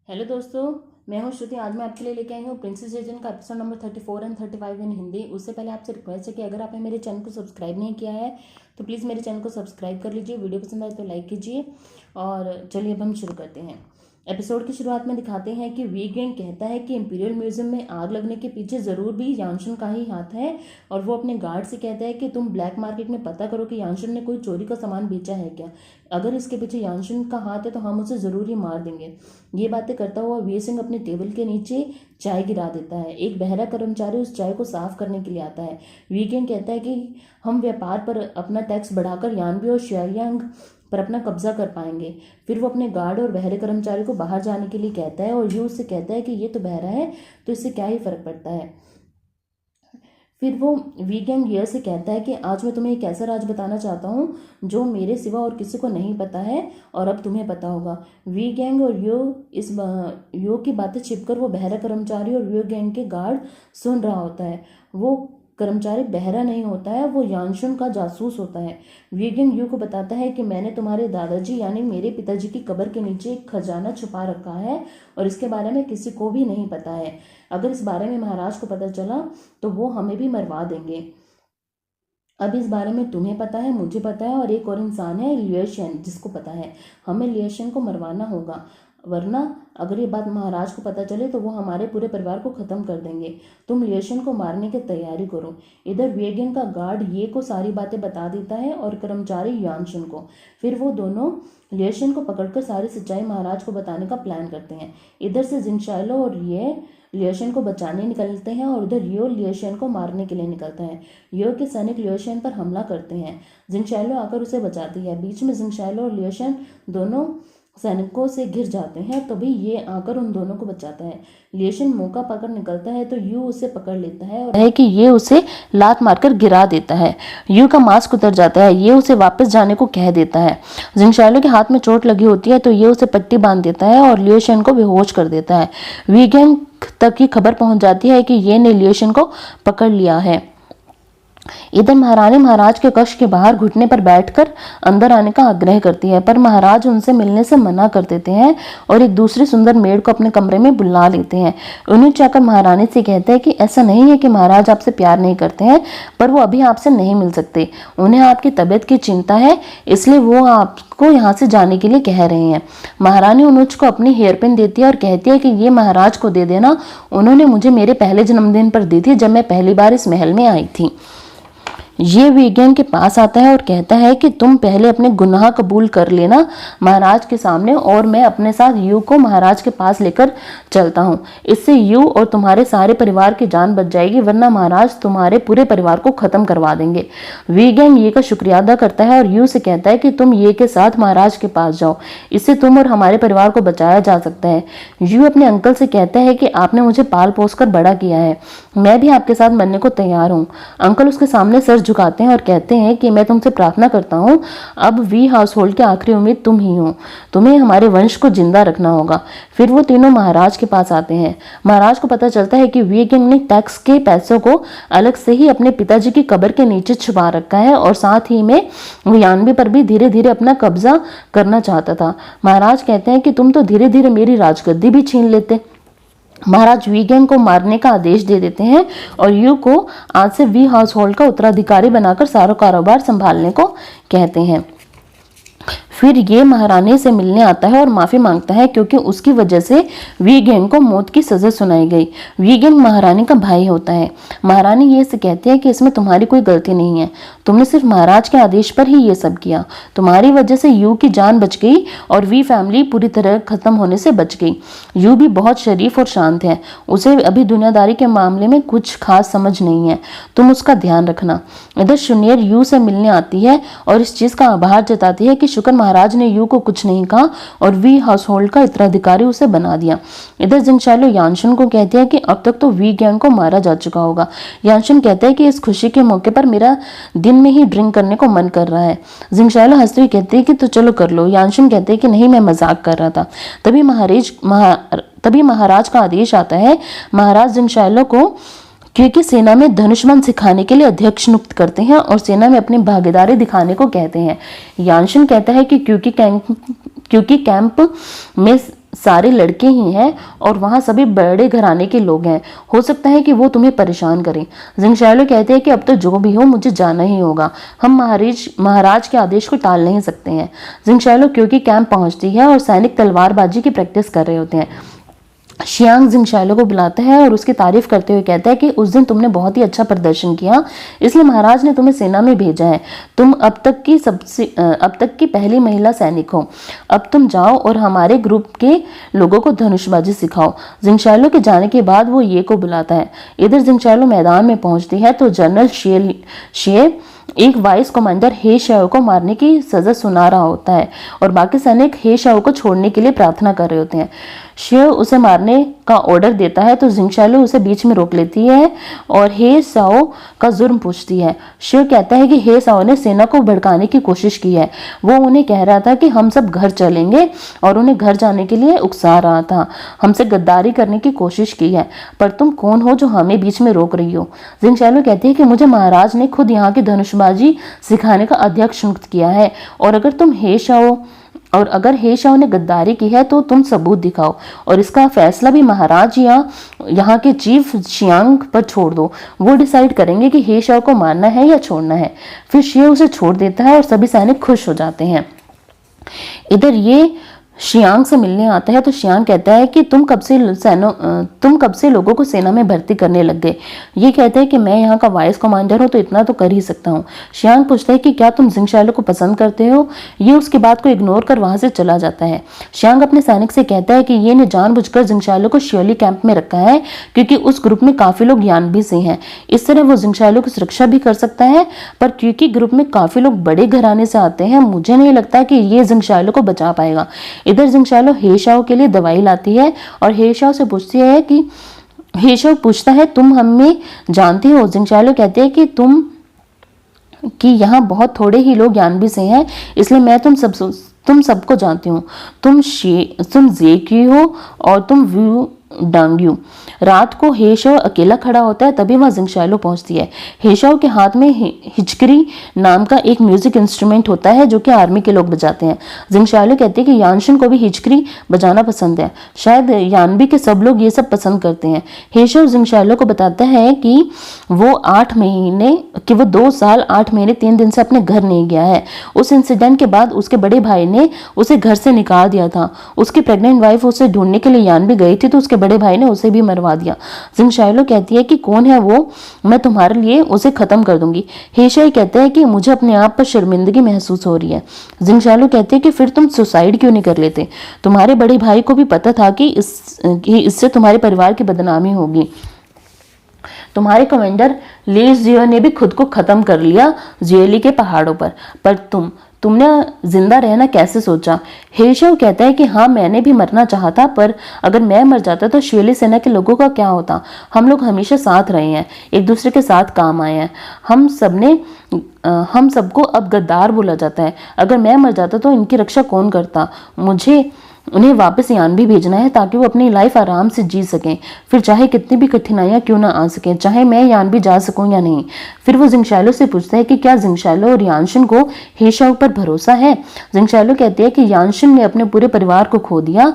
Hello दोस्तों, मैं हूं श्रुति। आज मैं आपके लिए लेके आई हूं प्रिंसेस एजेंट का एपिसोड नंबर 34 एंड 35 इन हिंदी। उससे पहले आपसे रिक्वेस्ट है कि अगर आपने मेरे चैनल को सब्सक्राइब नहीं किया है तो प्लीज़ मेरे चैनल को सब्सक्राइब कर लीजिए। वीडियो पसंद आए तो लाइक कीजिए। और चलिए अब हम शुरू करते हैं। एपिसोड की शुरुआत में दिखाते हैं कि वी गैंग कहता है कि इंपीरियल म्यूजियम में आग लगने के पीछे ज़रूर भी यानशुन का ही हाथ है। और वो अपने गार्ड से कहता है कि तुम ब्लैक मार्केट में पता करो कि यानशुन ने कोई चोरी का सामान बेचा है क्या। अगर इसके पीछे यानशुन का हाथ है तो हम उसे ज़रूर ही मार देंगे। ये बातें करता हुआ वीर सिंह अपने टेबल के नीचे चाय गिरा देता है। एक बहरा कर्मचारी उस चाय को साफ करने के लिए आता है। वी गैंग कहता है कि हम व्यापार पर अपना टैक्स बढ़ाकर यानबी और शियायांग पर अपना कब्जा कर पाएंगे। फिर वो अपने गार्ड और बहरे कर्मचारी को बाहर जाने के लिए कहता है और यू उससे कहता है कि ये तो बहरा है तो इससे क्या ही फर्क पड़ता है। फिर वो वी गैंग ईयर से कहता है कि आज मैं तुम्हें एक ऐसा राज बताना चाहता हूँ जो मेरे सिवा और किसी को नहीं पता है और अब तुम्हें पता होगा। वी गैंग और यो की बातें छिपकर वो बहरा कर्मचारी और यो गैंग के गार्ड सुन रहा होता है। वो कर्मचारी बहरा नहीं होता है, वो यानशुन का जासूस होता है। वी गैंग यू को बताता है कि मैंने तुम्हारे दादाजी यानी मेरे पिताजी की कब्र के नीचे एक खजाना छुपा रखा है और इसके बारे में किसी को भी नहीं पता है। अगर इस बारे में महाराज को पता चला तो वो हमें भी मरवा देंगे। अब इस बारे में तुम्हें पता है, मुझे पता है और एक और इंसान है लिएशन जिसको पता है। हमें लिएशन को मरवाना होगा, वरना अगर ये बात महाराज को पता चले तो वो हमारे पूरे परिवार को ख़त्म कर देंगे। तुम लिएशन को मारने की तैयारी करो। इधर वेगन का गार्ड ये को सारी बातें बता देता है और कर्मचारी यानशुन को। फिर वो दोनों लिएशन को पकड़कर सारी सच्चाई महाराज को बताने का प्लान करते हैं। इधर से जिनशाइलो और ये लिएशन को बचाने निकलते हैं और उधर यो लिएशन को मारने के लिए निकलता है। यो के सैनिक लिएशन पर हमला करते हैं। जिनशाइलो आकर उसे बचाती है। बीच में जिनशाइलो और लिएशन दोनों सैनिकों से घिर जाते हैं, तभी ये आकर उन दोनों को बचाता है। लिएशन मौका पाकर निकलता है तो यू उसे पकड़ लेता है और है कि ये उसे लात मारकर गिरा देता है। यू का मास्क उतर जाता है। ये उसे वापस जाने को कह देता है। जिनशाइलो के हाथ में चोट लगी होती है तो ये उसे पट्टी बांध देता है और लिएशन को बेहोश कर देता है। वी गैंग तक की खबर पहुंच जाती है कि ये ने लिएशन को पकड़ लिया है। इधर महारानी महाराज के कक्ष के बाहर घुटने पर बैठकर अंदर आने का आग्रह करती है, पर महाराज उनसे मिलने से मना कर देते हैं और एक दूसरी सुंदर मेड को अपने कमरे में बुला लेते हैं। उन्हें चाहकर महारानी से कहते हैं कि ऐसा नहीं है कि महाराज आपसे प्यार नहीं करते हैं, पर वो अभी आपसे नहीं मिल सकते। उन्हें आपकी तबीयत की चिंता है, इसलिए वो आपको यहाँ से जाने के लिए कह रहे हैं। महारानी अनुज को अपनी हेयर पिन देती है और कहती है कि ये महाराज को दे देना, उन्होंने मुझे मेरे पहले जन्मदिन पर दी थी जब मैं पहली बार इस महल में आई थी। ये वी गैंग के पास आता है और कहता है कि तुम पहले अपने गुनाह कबूल कर लेना महाराज के सामने और मैं अपने साथ यू को महाराज के पास लेकर चलता हूँ। इससे यू और तुम्हारे सारे परिवार की जान बच जाएगी, वरना महाराज तुम्हारे पूरे परिवार को खत्म करवा देंगे। वी गैंग ये का शुक्रिया अदा करता है और यू से कहता है कि तुम ये के साथ महाराज के पास जाओ, इससे तुम और हमारे परिवार को बचाया जा सकता है। यू अपने अंकल से कहता है कि आपने मुझे पाल पोस कर बड़ा किया है, मैं भी आपके साथ मरने को तैयार हूँ। अंकल उसके सामने सर झुकाते हैं और कहते हैं कि मैं तुमसे प्रार्थना करता हूँ, अब वी हाउस होल्ड की आखिरी उम्मीद तुम ही हो, तुम्हें हमारे वंश को जिंदा रखना होगा। फिर वो तीनों महाराज के पास आते हैं। महाराज को पता चलता है कि वी गैंग ने टैक्स के पैसों को अलग से ही अपने पिताजी की कब्र के नीचे छुपा रखा है और साथ ही में वो यानबी पर भी धीरे धीरे अपना कब्जा करना चाहता था। महाराज कहते हैं कि तुम तो धीरे धीरे मेरी राजगद्दी भी छीन लेते। महाराज वी गैंग को मारने का आदेश दे देते हैं और यू को आज से वी हाउस होल्ड का उत्तराधिकारी बनाकर सारा कारोबार संभालने को कहते हैं। फिर ये महारानी से मिलने आता है और माफी मांगता है क्योंकि उसकी वजह से वी गैंग को मौत की सजा सुनाई गई। वी गैंग महारानी का भाई होता है। महारानी ये से कहती है कि इसमें तुम्हारी कोई गलती नहीं है, तुमने सिर्फ महाराज के आदेश पर ही ये सब किया। तुम्हारी वजह से यू की जान बच गई और वी फैमिली पूरी तरह खत्म होने से बच गई। यू भी बहुत शरीफ और शांत है, उसे अभी दुनियादारी के मामले में कुछ खास समझ नहीं है, तुम उसका ध्यान रखना। इधर शुनियर यू से मिलने आती है और इस चीज का आभार जताती है कि शुक्र महाराज ने यू को कुछ नहीं कहा और वी हाउस होल्ड का उत्तराधिकारी उसे बना दिया। इधर जिनशाइलो यानशुन को कहती है कि अब तक तो वी गैंग को मारा जा चुका होगा। यानशुन कहता है कि इस खुशी के मौके पर मेरा दिन में ही ड्रिंक करने को मन कर रहा है। जिनशाइलो हंसते हुए कहती है कि तो चलो कर लो। यानशुन कहते हैं कि नहीं, मैं मजाक कर रहा था। तभी महाराज का आदेश आता है। महाराज जिनशाइलो को क्योंकि सेना में धनुष्मन सिखाने के लिए अध्यक्ष नियुक्त करते हैं और सेना में अपनी भागीदारी दिखाने को कहते हैं। यानशुन कहता है कि क्योंकि कैंप में सारे लड़के ही हैं और वहाँ सभी बड़े घराने के लोग हैं, हो सकता है कि वो तुम्हें परेशान करें। जिंगशालो कहते हैं कि अब तो जो भी हो मुझे जाना ही होगा, हम महाराज के आदेश को टाल नहीं सकते हैं। जिंगशालो क्योंकि कैंप पहुंचती है और सैनिक तलवारबाजी की प्रैक्टिस कर रहे होते हैं। शियांग जिंगशालो को बुलाता है और उसकी तारीफ करते हुए कहता है कि उस दिन तुमने बहुत ही अच्छा प्रदर्शन किया, इसलिए महाराज ने तुम्हें सेना में भेजा है। तुम अब तक की पहली महिला सैनिक हो। अब तुम जाओ और हमारे ग्रुप के लोगों को धनुषबाजी सिखाओ। जिंगशालो के जाने के बाद वो ये को बुलाता है। इधर जिंगशालो मैदान में पहुंचती है तो जनरल शे एक वाइस कमांडर हे शाओ को मारने की सजा सुना रहा होता है और बाकी सैनिक हे शाओ को छोड़ने के लिए प्रार्थना कर रहे होते हैं। शेव उसे मारने का ऑर्डर देता है तो जिंगशालो उसे बीच में रोक लेती है और हे साओ का जुर्म पूछती है। शेव कहता है कि हे साओ ने सेना को भड़काने की कोशिश की है, वो उन्हें कह रहा था कि हम सब घर चलेंगे और उन्हें घर जाने के लिए उकसा रहा था, हमसे गद्दारी करने की कोशिश की है, पर तुम कौन हो जो हमें बीच में रोक रही हो। जिंगशालो कहती है कि मुझे महाराज ने खुद यहाँ की धनुषबाजी सिखाने का अध्यक्ष नियुक्त किया है और अगर हे शाओ ने गद्दारी की है तो तुम सबूत दिखाओ और इसका फैसला भी महाराज या यहाँ के चीफ शियांग पर छोड़ दो, वो डिसाइड करेंगे कि हे शाओ को मारना है या छोड़ना है। फिर शिया उसे छोड़ देता है और सभी सैनिक खुश हो जाते हैं। इधर ये शियांग से मिलने आता है तो शियांग कहता है कि तुम कब से लोगों को सेना में भर्ती करने लग गए। ये कहते हैं कि मैं यहाँ का वाइस कमांडर हूँ तो इतना तो कर ही सकता हूँ। शियांग पूछता है कि क्या तुम जिंगशालो को पसंद करते हो। ये उसकी बात को इग्नोर कर वहां से चला जाता है। शियांग अपने सैनिक से कहता है कि ये ने जानबूझकर जिंगशालो को शियोली कैंप में रखा है क्योंकि उस ग्रुप में काफी लोग यानबी से हैं, इस तरह वो जिंगशालो की सुरक्षा भी कर सकता है, पर क्योंकि ग्रुप में काफी लोग बड़े घराने से आते हैं मुझे नहीं लगता कि ये जिंगशालो को बचा पाएगा। इधर जिंगशालो हे शाओ के लिए दवाई लाती है और हे शाओ से पूछती है कि हे शाओ पूछता है तुम हमें जानती हो। जिंगशालो कहते हैं कि यहाँ बहुत थोड़े ही लोग यानबी से हैं, इसलिए मैं तुम सबको जानती हूँ। तुम जेकी हो और तुम व्यू डांग्यू। रात को हे शाओ अकेला खड़ा होता है, तभी वहां जिंगशालो पहुंचती है। हे शाओ के हाथ में हिचकरी नाम का एक म्यूजिक इंस्ट्रूमेंट होता है जो कि आर्मी के लोग बजाते हैं। जिंगशालो कहते हैं कि यानशिन को भी हिचकरी बजाना पसंद है, शायद यानबी के सब लोग ये सब पसंद करते हैं। हे शाओ जिंगशालो को बताता है कि वो 2 साल 8 महीने 3 दिन से अपने घर नहीं गया है। उस इंसिडेंट के बाद उसके बड़े भाई ने उसे घर से निकाल दिया था। उसकी प्रेग्नेंट वाइफ उसे ढूंढने के लिए यानबी गई थी तो उसके बड़े भाई ने उसे भी मरवा दिया। जिंगशालो कहती है कि कौन है वो, मैं तुम्हारे लिए उसे खत्म कर दूंगी। हे शाओ कहते हैं कि मुझे अपने आप पर शर्मिंदगी महसूस हो रही है। जिंगशालो कहते हैं कि फिर तुम सुसाइड क्यों नहीं कर लेते। तुम्हारे बड़े भाई को भी पता था कि इससे तुम्हारे परिवार की बदनामी होगी। तुम्हारे कमांडर ली जियो ने भी खुद को खत्म कर लिया जियोली के पहाड़ों पर तुमने जिंदा रहना कैसे सोचा। हे शाओ कहता है कि हाँ मैंने भी मरना चाहा था, पर अगर मैं मर जाता तो शियोली सेना के लोगों का क्या होता। हम लोग हमेशा साथ रहे हैं, एक दूसरे के साथ काम आए हैं। हम सबको अब गद्दार बोला जाता है। अगर मैं मर जाता तो इनकी रक्षा कौन करता। मुझे उन्हें वापस यानबी भेजना है ताकि वो अपनी लाइफ आराम से जी सकें, फिर चाहे कितनी भी कठिनाइयां क्यों ना आ सकें, चाहे मैं यानबी जा सकूं या नहीं। फिर वो जिंगशालो से पूछता है कि क्या जिंगशालो और यानशिन को हे शाओ पर भरोसा है। जिंगशालो कहती है कि यानशिन ने अपने पूरे परिवार को खो दिया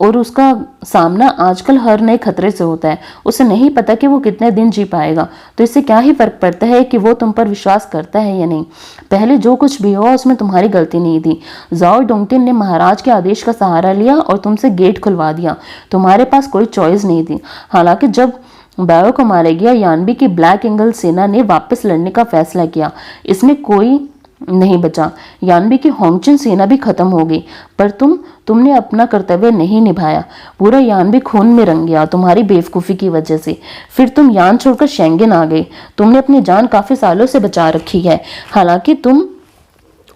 और उसका सामना आजकल हर नए खतरे से होता है। उसे नहीं पता कि वो कितने दिन जी पाएगा, तो इससे क्या ही फर्क पड़ता है कि वो तुम पर विश्वास करता है या नहीं। पहले जो कुछ भी हुआ उसमें तुम्हारी गलती नहीं थी। जाओ डोंगटिन ने महाराज के आदेश का सहारा लिया और तुमसे गेट खुलवा दिया। तुम्हारे पास कोई चॉइस नहीं थी। हालांकि जब बायो को मारा गया, यानबी की ब्लैक एंगल सेना ने वापस लड़ने का फैसला किया। इसमें कोई नहीं बचा। यानबी की होंगचिन सेना भी खत्म हो गई, पर तुमने अपना कर्तव्य नहीं निभाया। पूरा यानबी खून में रंग गया तुम्हारी बेवकूफ़ी की वजह से। फिर तुम यान छोड़कर शेंगेन आ गए। तुमने अपनी जान काफी सालों से बचा रखी है। हालांकि तुम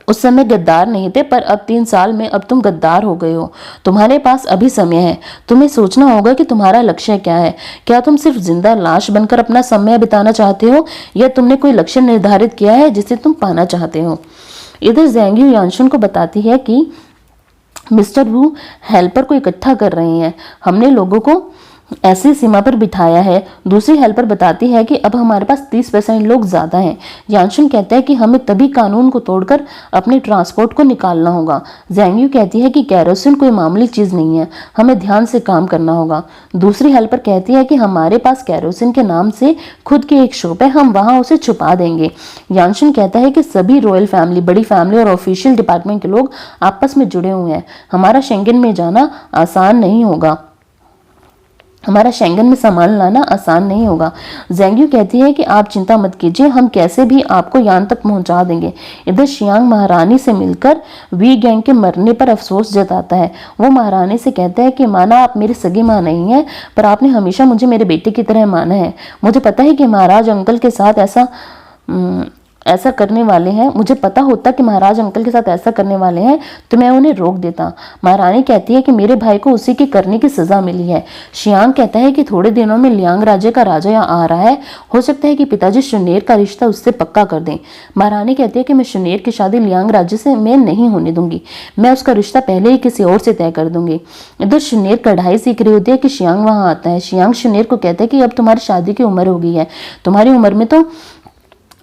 उस समय गद्दार नहीं थे, पर अब 3 साल में अब तुम गद्दार हो गए हो। तुम्हारे पास अभी समय है। तुम्हें सोचना होगा कि तुम्हारा लक्ष्य क्या है। क्या तुम सिर्फ जिंदा लाश बनकर अपना समय बिताना चाहते हो या तुमने कोई लक्ष्य निर्धारित किया है जिसे तुम पाना चाहते हो। इधर ज़ैंग्यू यानशिन को बताती है कि मिस्टर वू हेल्पर को इकट्ठा कर रहे हैं। हमने लोगों को ऐसी सीमा पर बिठाया है। दूसरी हेल्पर बताती है कि अब हमारे पास 30% लोग ज्यादा हैं। यानशुन कहता है कि हमें तभी कानून को तोड़कर अपने ट्रांसपोर्ट को निकालना होगा। ज़ैंग यू कहती है कि केरोसिन कोई मामूली चीज नहीं है, हमें ध्यान से काम करना होगा। दूसरी हेल्पर कहती है कि हमारे पास केरोसिन के नाम से खुद की एक शॉप है, हम वहां उसे छुपा देंगे। यानशुन कहता है कि सभी रॉयल फैमिली, बड़ी फैमिली और ऑफिशियल डिपार्टमेंट के लोग आपस में जुड़े हुए हैं, हमारा शेंगन में जाना आसान नहीं होगा, हमारा शेंगन में सामान लाना आसान नहीं होगा। ज़ैंग यू कहती है कि आप चिंता मत कीजिए, हम कैसे भी आपको यहाँ तक पहुंचा देंगे। इधर शियांग महारानी से मिलकर वी गैंग के मरने पर अफसोस जताता है। वो महारानी से कहता है कि माना आप मेरी सगी माँ नहीं है, पर आपने हमेशा मुझे मेरे बेटे की तरह माना है। मुझे पता है कि महाराज अंकल के साथ ऐसा करने वाले हैं, मुझे पता होता कि महाराज अंकल के साथ ऐसा करने वाले हैं तो मैं उन्हें रोक देता। महारानी कहती है कि मेरे भाई को उसी के करने की सजा मिली है। शियांग कहता है कि थोड़े दिनों में लियांग राज्य का राजा यहाँ आ रहा है, हो सकता है कि पिताजी शुनेर का रिश्ता उससे पक्का कर दें। महारानी कहती है कि मैं शुनेर की शादी लियांग राज्य से मैं नहीं होने दूंगी, मैं उसका रिश्ता पहले ही किसी और से तय कर दूंगी। इधर शुनेर कढ़ाई सीख रही होती है कि शियांग वहां आता है। शियांग शुनेर को कहता है कि अब तुम्हारी शादी की उम्र हो गई है, तुम्हारी उम्र में तो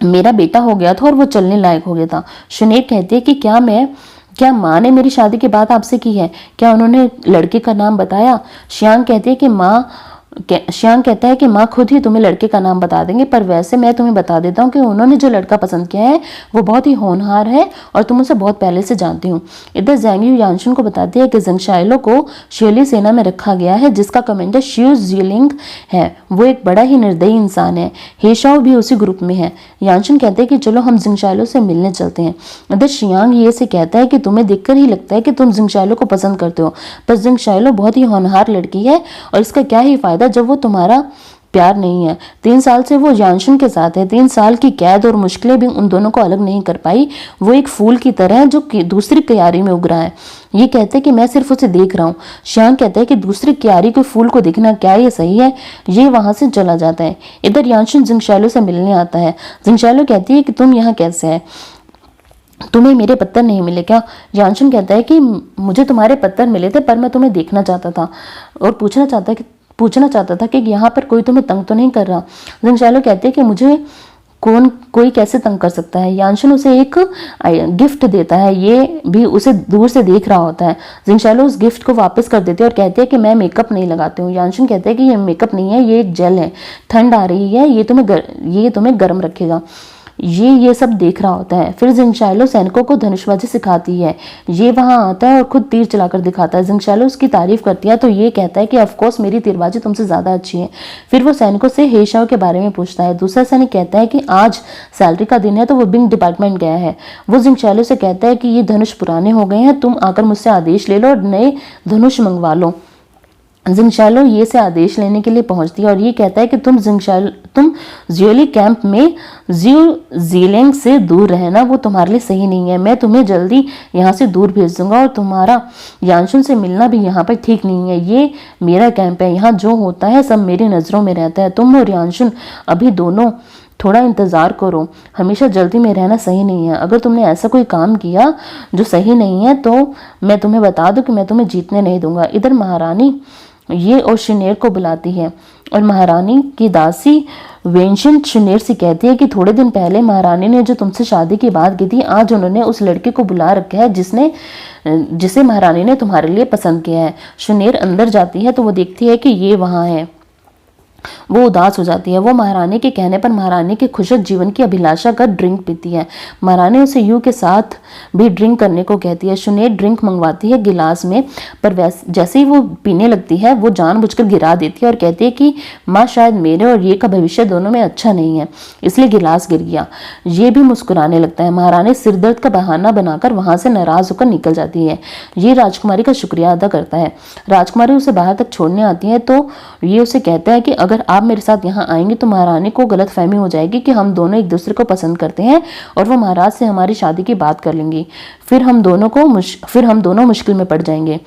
मेरा बेटा हो गया था और वो चलने लायक हो गया था। शुनेर कहती है कि क्या माँ ने मेरी शादी की बात आपसे की है, क्या उन्होंने लड़के का नाम बताया? शियांग कहता है कि माँ खुद ही तुम्हें लड़के का नाम बता देंगे, पर वैसे मैं तुम्हें बता देता हूँ कि उन्होंने जो लड़का पसंद किया है वो बहुत ही होनहार है और तुम उसे बहुत पहले से जानती हूँ। इधर ज़ैंग यू यानशुन को बताती है कि ज़ंगशाइलो को शियली सेना में रखा गया है, जिसका कमांडर शिउ जिलिंग है। वो एक बड़ा ही निर्दयी इंसान है। हेशाओ भी उसी ग्रुप में है। यानशुन कहते हैं कि चलो हम ज़ंगशाइलो से मिलने चलते हैं। इधर शियांग ये से कहता है कि तुम्हें देखकर ही लगता है कि तुम ज़ंगशाइलो को पसंद करते हो, पर ज़ंगशाइलो बहुत ही होनहार लड़की है और इसका क्या ही फायदा जब वो तुम्हारा प्यार नहीं है। 3 साल से वो यानशुन के साथ है, 3 साल की कैद और मुश्किलें भी उन दोनों को अलग नहीं कर पाई। वो एक फूल की तरह है जो दूसरी क्यारी में उग रहा है। ये कहते हैं कि मैं सिर्फ उसे देख रहा हूँ। श्यांग कहता है कि दूसरी क्यारी के फूल को देखना क्या ये सही है? ये वहां से चला जाता है। इधर यानशुन जिंगशाइलो से मिलने आता है। जिंगशाइलो कहती है कि तुम यहाँ कैसे है, तुम्हें मेरे पत्थर नहीं मिले क्या? यानशुन कहता है कि मुझे तुम्हारे पत्थर मिले थे, पर मैं तुम्हें देखना चाहता था और पूछना चाहता था कि यहाँ पर कोई तुम्हें तंग तो नहीं कर रहा। जिंगशाइलो कहते हैं कि मुझे कोई कैसे तंग कर सकता है। यानशुन उसे एक गिफ्ट देता है, ये भी उसे दूर से देख रहा होता है। जिंगशाइलो उस गिफ्ट को वापस कर देती है और कहती है कि मैं मेकअप नहीं लगाती हूँ। यानशुन कहते हैं कि ये मेकअप नहीं है, ये एक जेल है, ठंड आ रही है, ये तुम्हें गर्म रखेगा। ये सब देख रहा होता है। फिर जिंगशाइलो सैनिकों को धनुषबाजी सिखाती है। ये वहां आता है और खुद तीर चलाकर दिखाता है। जिंगशाइलो उसकी तारीफ करती है तो ये कहता है कि ऑफकोर्स मेरी तीरबाजी तुमसे ज्यादा अच्छी है। फिर वो सैनिकों से हेशाओ के बारे में पूछता है। दूसरा सैनिक कहता है कि आज सैलरी का दिन है तो वो बिंग डिपार्टमेंट गया है। वो जिंगशाइलो से कहता है कि ये धनुष पुराने हो गए हैं, तुम आकर मुझसे आदेश ले लो और नए धनुष मंगवा लो। जिंगशाइलो ये से आदेश लेने के लिए पहुंचती है और ये कहता है कि तुम जियोली कैंप में जिलेंग से दूर रहना, वो तुम्हारे लिए सही नहीं है। मैं तुम्हें जल्दी यहाँ से दूर भेज दूंगा और तुम्हारा यानशुन से मिलना भी यहाँ पर ठीक नहीं है। ये मेरा कैंप है, यहाँ जो होता है सब मेरी नज़रों में रहता है। तुम और यानशुन अभी दोनों थोड़ा इंतज़ार करो, हमेशा जल्दी में रहना सही नहीं है। अगर तुमने ऐसा कोई काम किया जो सही नहीं है तो मैं तुम्हें बता दूं कि मैं तुम्हें जीतने नहीं दूंगा। इधर महारानी ये और शुनेर को बुलाती है और महारानी की दासी वेंशन शुनेर से कहती है कि थोड़े दिन पहले महारानी ने जो तुमसे शादी की बात की थी, आज उन्होंने उस लड़के को बुला रखा है जिसे महारानी ने तुम्हारे लिए पसंद किया है। शुनेर अंदर जाती है तो वो देखती है कि ये वहां है। वो उदास हो जाती है। वो महारानी के कहने पर महारानी के खुशक जीवन की अभिलाषा कर ड्रिंक पीती है। महारानी उसे यू के साथ भी ड्रिंक करने को कहती है। शुनेर ड्रिंक मंगवाती है गिलास में, पर जैसे ही वो पीने लगती है वो जानबूझकर गिरा देती है और कहती है कि माँ शायद मेरे और ये का भविष्य दोनों में अच्छा नहीं है, इसलिए गिलास गिर गया। ये भी मुस्कुराने लगता है। महारानी सिरदर्द का बहाना बनाकर वहां से नाराज होकर निकल जाती है। ये राजकुमारी का शुक्रिया अदा करता है। राजकुमारी उसे बाहर तक छोड़ने आती है तो ये उसे कहता है कि अगर आप मेरे साथ यहाँ आएंगे तो महारानी को गलतफहमी हो जाएगी कि हम दोनों एक दूसरे को पसंद करते हैं और वो महाराज से हमारी शादी की बात कर लेंगी। फिर हम दोनों मुश्किल में पड़ जाएंगे।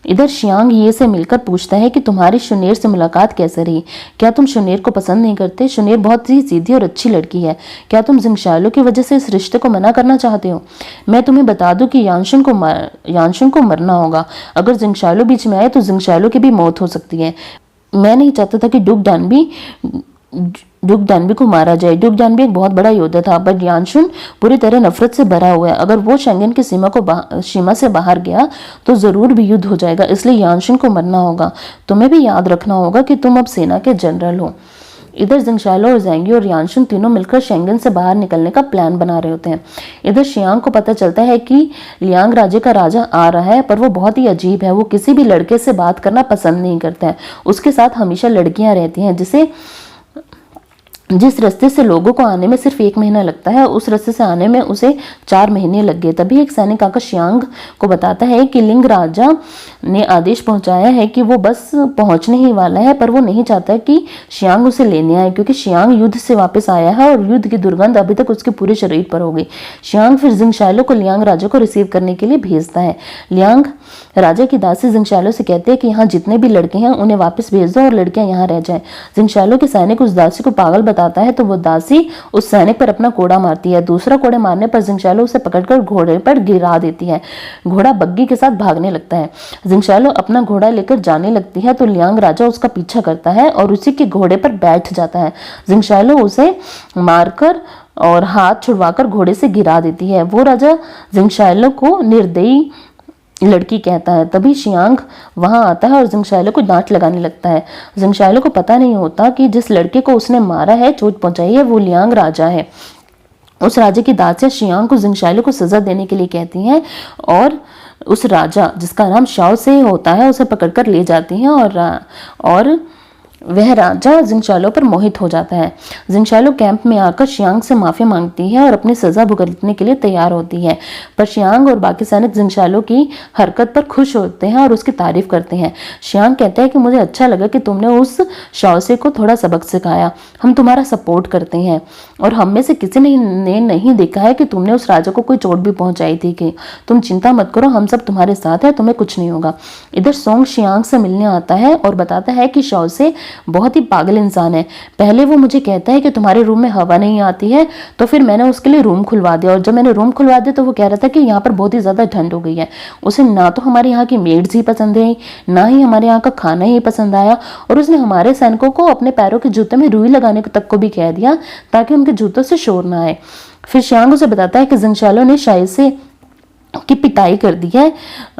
इधर शियांग ये से मिलकर पूछता है कि तुम्हारी शुनेर से मुलाकात कैसे रही? क्या तुम शुनेर को पसंद नहीं करते? शुनेर बहुत ही सीधी और अच्छी लड़की है। क्या तुम जिंगशाइलो की वजह से इस रिश्ते को मना करना चाहते हो? मैं तुम्हें बता दूं कि यानशुन को मरना होगा। अगर जिंगशाइलो बीच में आए तो जिंगशाइलो की भी मौत हो सकती है। मैं नहीं चाहता था कि ड्यूक डानबी को मारा जाए। ड्यूक डानबी एक बहुत बड़ा योद्धा था, बट यानशुन पूरी तरह नफरत से भरा हुआ है। अगर वो शेंगन की सीमा से बाहर गया तो जरूर भी युद्ध हो जाएगा, इसलिए यानशुन को मरना होगा। तुम्हें भी याद रखना होगा कि तुम अब सेना के जनरल हो। इधर जिंगशालो और ज़ैंगी और यानशुन तीनों मिलकर शेंगन से बाहर निकलने का प्लान बना रहे होते हैं। इधर शियांग को पता चलता है कि लियांग राज्य का राजा आ रहा है, पर वो बहुत ही अजीब है। वो किसी भी लड़के से बात करना पसंद नहीं करता है। उसके साथ हमेशा लड़कियां रहती हैं। जिस रास्ते से लोगों को आने में सिर्फ 1 महीना लगता है, उस रास्ते से आने में उसे 4 महीने लग गए। तभी एक सैनिक आकर शियांग को बताता है कि लिंग राजा ने आदेश पहुंचाया है कि वो बस पहुंचने ही वाला है, पर वो नहीं चाहता कि शियांग उसे लेने आए, क्योंकि शियांग युद्ध से वापस आया है और युद्ध की दुर्गंध अभी तक उसके पूरे शरीर पर हो गई। शियांग फिर जिंगशालो को लियांग राजा को रिसीव करने के लिए भेजता है। लियांग राजा की दासी जिंगशालो से कहते हैं कि यहाँ जितने भी लड़के हैं उन्हें वापस भेज दो और लड़कियां यहाँ रह जाएं। जिंगशालो के सैनिक उस दासी को पागल बताता है तो वो दासी उस सैनिक पर अपना कोड़ा मारती है। दूसरा कोड़े मारने पर जिंगशालो उसे पकड़कर घोड़े पर गिरा देती है। घोड़ा बग्गी के साथ भागने लगता है। जिंगशालो अपना घोड़ा लेकर जाने लगती है तो लियांग राजा उसका पीछा करता है और उसी के घोड़े पर बैठ जाता है। जिंगशालो उसे मारकर और हाथ छुड़वाकर घोड़े से गिरा देती है। वो राजा जिंगशालो को निर्दयी लड़की कहता है। तभी शियांग वहां आता है और जिंगशालो को डांट लगाने लगता है। जिंगशालो को पता नहीं होता कि जिस लड़के को उसने मारा है, चोट पहुंचाई है, वो लियांग राजा है। उस राजा की दासियां शियांग को जिंगशालो को सजा देने के लिए कहती हैं और उस राजा जिसका नाम शाओ से होता है उसे पकड़कर ले जाती हैं और वह राजा जिंगशालो पर मोहित हो जाता है। जिंगशालो कैंप में आकर शियांग से माफी मांगती है और अपनी सजा भुगतने के लिए तैयार होती है, पर शियांग और बाकी सैनिक जिंगशालो की हरकत पर खुश होते हैं और उसकी तारीफ करते हैं। शियांग कहता है कि मुझे अच्छा लगा कि तुमने उस शाओसे को थोड़ा सबक सिखाया। हम तुम्हारा सपोर्ट करते हैं और हम में से किसी ने नहीं देखा है कि तुमने उस राजा को कोई चोट भी पहुंचाई थी। कि तुम चिंता मत करो, हम सब तुम्हारे साथ हैं, तुम्हें कुछ नहीं होगा। इधर सोंग शियांग से मिलने आता है और बताता है कि शाओसे बहुत ही पागल इंसान है। पहले वो मुझे कहता है कि तुम्हारे रूम में हवा नहीं आती है, तो फिर मैंने उसके लिए रूम खुलवा दिया, और जब मैंने रूम खुलवा दिया तो वो कह रहा था कि यहाँ पर बहुत ही ज्यादा ठंड हो गई है। उसे ना तो हमारे यहाँ की मेड्स ही पसंद आई, ना ही हमारे यहाँ का खाना ही पसंद आया, और उसने हमारे सैनिकों को अपने पैरों के जूते में रुई लगाने तक को भी कह दिया ताकि उनके जूतों से शोर ना आए। फिर शियांग उसे बताता है कि जिंगशालो ने शायद से की पिटाई कर दी है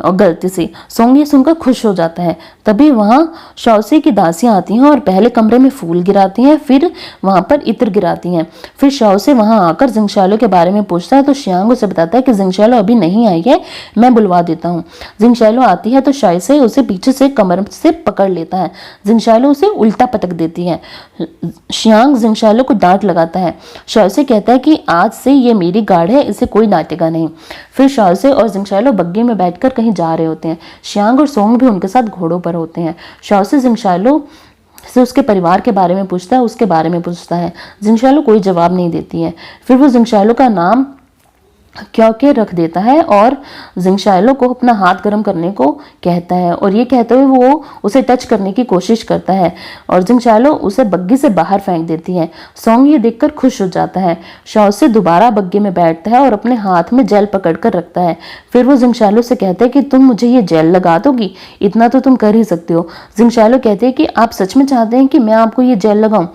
गलती से। सोंग ये सुनकर खुश हो जाता है। तभी वहां शाओसे की दासियां आती हैं और पहले कमरे में फूल गिराती हैं, फिर वहां पर इत्र गिराती हैं। फिर शाओसे वहां आकर जिंगशालो के बारे में पूछता है तो शियांग उसे बताता है कि जिंगशालो अभी नहीं आई है, मैं बुलवा देता हूँ। जिंगशालो आती है तो शाओसे उसे पीछे से कमर से पकड़ लेता है। जिंगशालो उसे उल्टा पटक देती है। शियांग जिंगशालो को डांट लगाता है। शाओसे कहता है कि आज से ये मेरी गार्ड है, इसे कोई डांटेगा नहीं। फिर शाओसे और जिंगशालो बग्गी में बैठकर कहीं जा रहे होते हैं। शियांग और सोंग भी उनके साथ घोड़ों पर होते हैं। शाओसे जिंगशालो से उसके परिवार के बारे में पूछता है, उसके बारे में पूछता है। जिंगशालो कोई जवाब नहीं देती है। फिर वो जिंगशालो का नाम क्योंकि रख देता है और जिंगशालो को अपना हाथ गर्म करने को कहता है, और ये कहते हुए वो उसे टच करने की कोशिश करता है और जिंगशालो उसे बग्गी से बाहर फेंक देती है। सोंग ये देखकर खुश हो जाता है। शाओसे दोबारा बग्गी में बैठता है और अपने हाथ में जेल पकड़कर रखता है। फिर वो जिंगशालो से कहते हैं कि तुम मुझे ये जेल लगा दोगी, इतना तो तुम कर ही सकते हो। जिंगशालो कहते हैं कि आप सच में चाहते हैं कि मैं आपको ये जेल लगाऊं,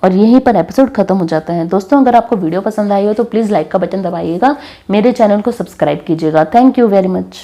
और यहीं पर एपिसोड खत्म हो जाता है। दोस्तों, अगर आपको वीडियो पसंद आई हो तो प्लीज़ लाइक का बटन दबाइएगा, मेरे चैनल को सब्सक्राइब कीजिएगा। Thank you very much.